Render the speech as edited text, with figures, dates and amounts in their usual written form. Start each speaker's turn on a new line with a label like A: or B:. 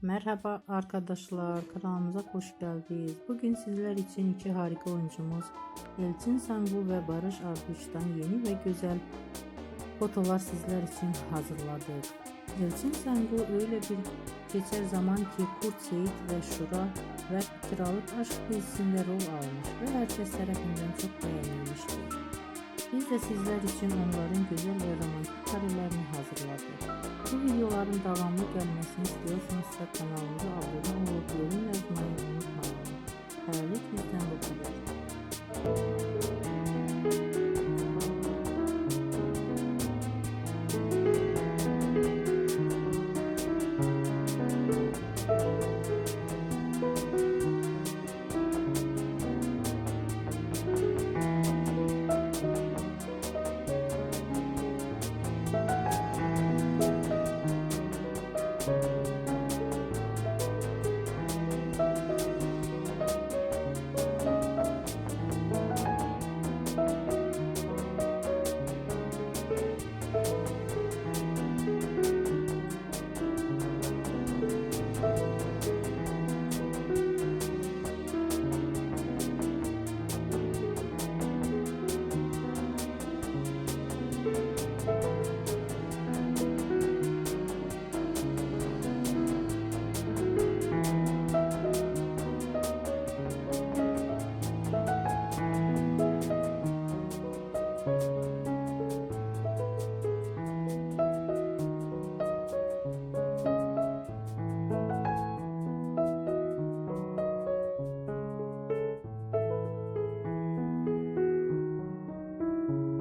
A: Merhaba arkadaşlar, kanalımıza hoş geldiniz. Bugün sizler için iki harika oyuncumuz Elçin Sangu ve Barış Arduç'tan yeni ve güzel fotolar sizler için hazırladık. Elçin Sangu öyle bir geçer zaman ki Kurt Seyit ve Şura ve Kralık Aşk dizisinde rol almış ve herkes tarafından çok beğenilmiştir. Biz de sizler için onların güzel ve romantik karelerini hazırladık. Bu videoların devamlı gelmesini istiyorsanız kanalımıza abone olup yorum yazmayı unutmayın. Hayırlı bizden bu kadar.